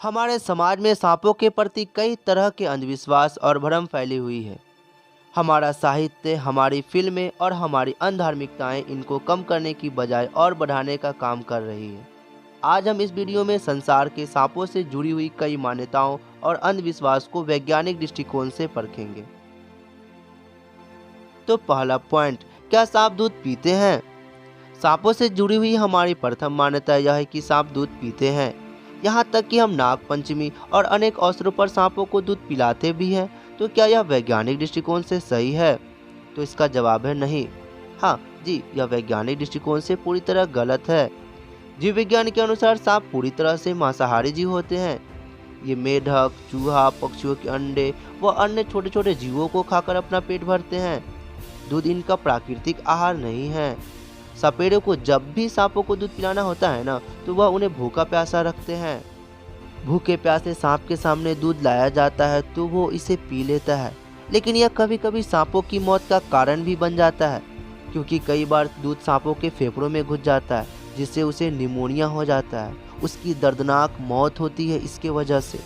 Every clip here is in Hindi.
हमारे समाज में सांपों के प्रति कई तरह के अंधविश्वास और भ्रम फैली हुई है। हमारा साहित्य, हमारी फिल्में और हमारी अनधार्मिकताएं इनको कम करने की बजाय और बढ़ाने का काम कर रही है। आज हम इस वीडियो में संसार के सांपों से जुड़ी हुई कई मान्यताओं और अंधविश्वास को वैज्ञानिक दृष्टिकोण से परखेंगे। तो पहला पॉइंट, क्या सांप दूध पीते हैं? सांपों से जुड़ी हुई हमारी प्रथम मान्यता यह है कि सांप दूध पीते हैं। यहाँ तक कि हम नाग पंचमी और अनेक अवसरों पर सांपों को दूध पिलाते भी हैं। तो क्या यह वैज्ञानिक दृष्टिकोण से सही है? तो इसका जवाब है नहीं। हाँ जी, यह वैज्ञानिक दृष्टिकोण से पूरी तरह गलत है। जीव विज्ञान के अनुसार सांप पूरी तरह से मांसाहारी जीव होते हैं। ये मेढक, चूहा, पक्षियों के अंडे व अन्य छोटे छोटे जीवों को खाकर अपना पेट भरते हैं। दूध इनका प्राकृतिक आहार नहीं है। सपेरे को जब भी सांपों को दूध पिलाना होता है ना, तो वह उन्हें भूखा प्यासा रखते हैं। भूखे प्यासे सांप के सामने दूध लाया जाता है तो वो इसे पी लेता है, लेकिन यह कभी कभी सांपों की मौत का कारण भी बन जाता है, क्योंकि कई बार दूध सांपों के फेफड़ों में घुस जाता है, जिससे उसे निमोनिया हो जाता है। उसकी दर्दनाक मौत होती है। इसके वजह से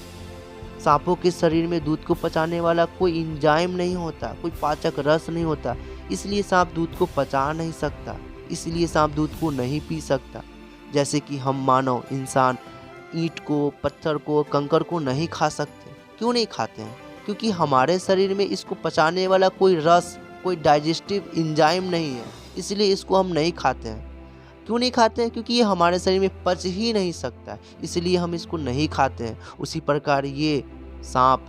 सांपों के शरीर में दूध को पचाने वाला कोई एंजाइम नहीं होता, कोई पाचक रस नहीं होता, इसलिए सांप दूध को पचा नहीं सकता। इसलिए सांप दूध को नहीं पी सकता। जैसे कि हम मानव इंसान ईंट को, पत्थर को, कंकर को नहीं खा सकते। क्यों नहीं खाते हैं? क्योंकि हमारे शरीर में इसको पचाने वाला कोई रस, कोई डाइजेस्टिव एंजाइम नहीं है, इसलिए इसको हम नहीं खाते हैं। क्यों नहीं खाते हैं? क्योंकि ये हमारे शरीर में पच ही नहीं सकता, इसलिए हम इसको नहीं खाते हैं। उसी प्रकार ये सांप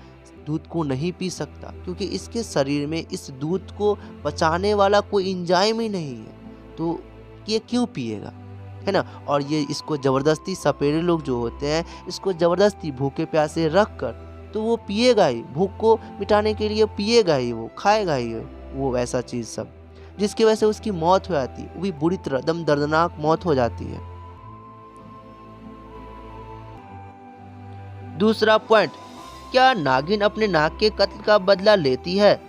दूध को नहीं पी सकता, क्योंकि इसके शरीर में इस दूध को पचाने वाला कोई एंजाइम ही नहीं है। तो ये क्यों पिएगा, है ना? और ये इसको ज़बरदस्ती, सपेरे लोग जो होते हैं, इसको ज़बरदस्ती भूखे प्यासे रख कर तो वो पिएगा ही, भूख को मिटाने के लिए पिएगा ही, वो खाएगा ही वो ऐसा चीज़ सब, जिसकी वजह से उसकी मौत हो जाती है। वो भी बुरी तरह, एकदम दर्दनाक मौत हो जाती है। दूसरा पॉइंट, क्या नागिन अपने नाग के कत्ल का बदला लेती है?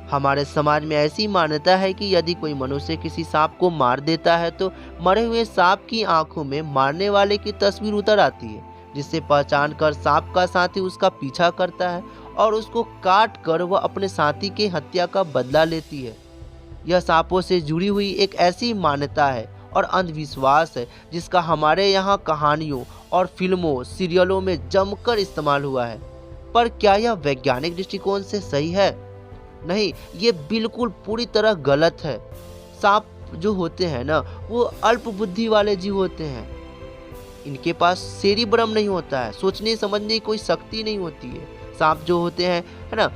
हमारे समाज में ऐसी मान्यता है कि यदि कोई मनुष्य किसी सांप को मार देता है तो मरे हुए सांप की आंखों में मारने वाले की तस्वीर उतर आती है, जिससे पहचान कर सांप का साथी उसका पीछा करता है और उसको काट कर वह अपने साथी की हत्या का बदला लेती है। यह सांपों से जुड़ी हुई एक ऐसी मान्यता है और अंधविश्वास है जिसका हमारे यहाँ कहानियों और फिल्मों, सीरियलों में जमकर इस्तेमाल हुआ है। पर क्या यह वैज्ञानिक दृष्टिकोण से सही है? नहीं, ये बिल्कुल पूरी तरह गलत है। सांप जो होते हैं ना, वो अल्प बुद्धि वाले जीव होते हैं। इनके पास सेरिब्रम नहीं होता है, सोचने समझने की कोई शक्ति नहीं होती है। सांप जो होते हैं, है ना,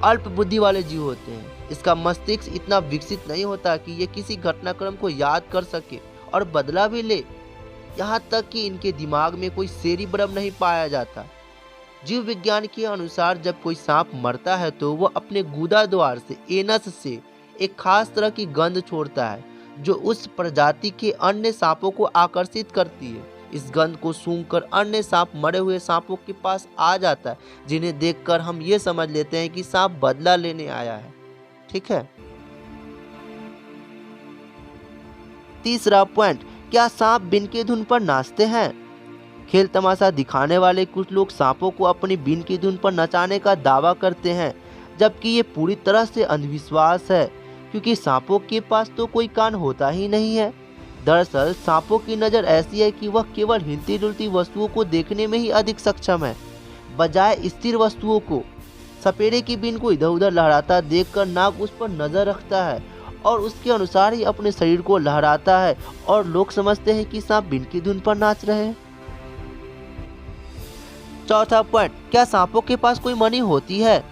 अल्प बुद्धि वाले जीव होते हैं। इसका मस्तिष्क इतना विकसित नहीं होता कि ये किसी घटनाक्रम को याद कर सके और बदला भी ले। यहाँ तक कि इनके दिमाग में कोई सेरिब्रम नहीं पाया जाता। जीव विज्ञान के अनुसार जब कोई सांप मरता है तो वह अपने गुदा द्वार से, एनस से एक खास तरह की गंध छोड़ता है, जो उस प्रजाति के अन्य सांपों को आकर्षित करती है। इस गंध को सूंघकर अन्य सांप मरे हुए सांपों के पास आ जाता है, जिन्हें देखकर हम ये समझ लेते हैं कि सांप बदला लेने आया है। ठीक है। तीसरा पॉइंट, क्या सांप बीन की धुन पर नाचते हैं? खेल तमाशा दिखाने वाले कुछ लोग सांपों को अपनी बीन की धुन पर नचाने का दावा करते हैं, जबकि ये पूरी तरह से अंधविश्वास है, क्योंकि सांपों के पास तो कोई कान होता ही नहीं है। दरअसल सांपों की नज़र ऐसी है कि वह केवल हिलती डुलती वस्तुओं को देखने में ही अधिक सक्षम है, बजाय स्थिर वस्तुओं को। सपेरे की बीन को इधर उधर लहराता देखकर नाग उस पर नजर रखता है और उसके अनुसार ही अपने शरीर को लहराता है, और लोग समझते हैं कि सांप बीन की धुन पर नाच रहे हैं। चौथा पॉइंट, क्या सांपों के पास कोई मणि होती है?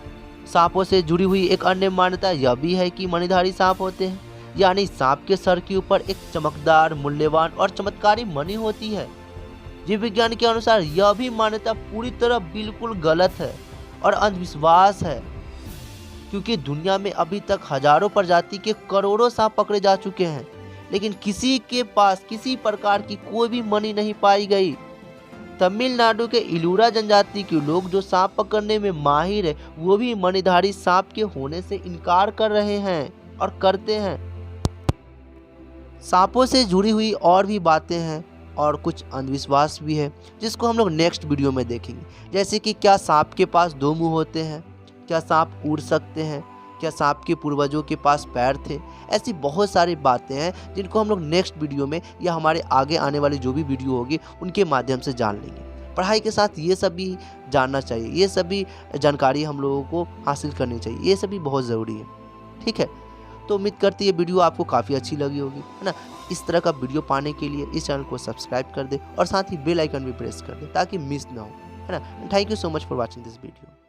सांपों से जुड़ी हुई एक अन्य मान्यता यह भी है कि मणिधारी सांप होते हैं, यानी सांप के सर के ऊपर एक चमकदार, मूल्यवान और चमत्कारी मणि होती है। जीव विज्ञान के अनुसार यह भी मान्यता पूरी तरह बिल्कुल गलत है और अंधविश्वास है, क्योंकि दुनिया में अभी तक हजारों प्रजाति के करोड़ों सांप पकड़े जा चुके हैं, लेकिन किसी के पास किसी प्रकार की कोई भी मणि नहीं पाई गई। तमिलनाडु के इलूरा जनजाति के लोग जो सांप पकड़ने में माहिर है, वो भी मणिधारी सांप के होने से इनकार कर रहे हैं और करते हैं। सांपों से जुड़ी हुई और भी बातें हैं, और कुछ अंधविश्वास भी है जिसको हम लोग नेक्स्ट वीडियो में देखेंगे। जैसे कि क्या सांप के पास 2 मुंह होते हैं, क्या सांप उड़ सकते हैं, क्या सांप के पूर्वजों के पास पैर थे। ऐसी बहुत सारी बातें हैं जिनको हम लोग नेक्स्ट वीडियो में या हमारे आगे आने वाली जो भी वीडियो होगी उनके माध्यम से जान लेंगे। पढ़ाई के साथ ये सब भी जानना चाहिए, ये सभी जानकारी हम लोगों को हासिल करनी चाहिए, ये सभी बहुत ज़रूरी है। ठीक है, तो उम्मीद करती है वीडियो आपको काफ़ी अच्छी लगी होगी, है ना। इस तरह का वीडियो पाने के लिए इस चैनल को सब्सक्राइब कर दे और साथ ही बेल आइकन भी प्रेस कर दे ताकि मिस ना हो, है ना। Thank you so much for watching this video.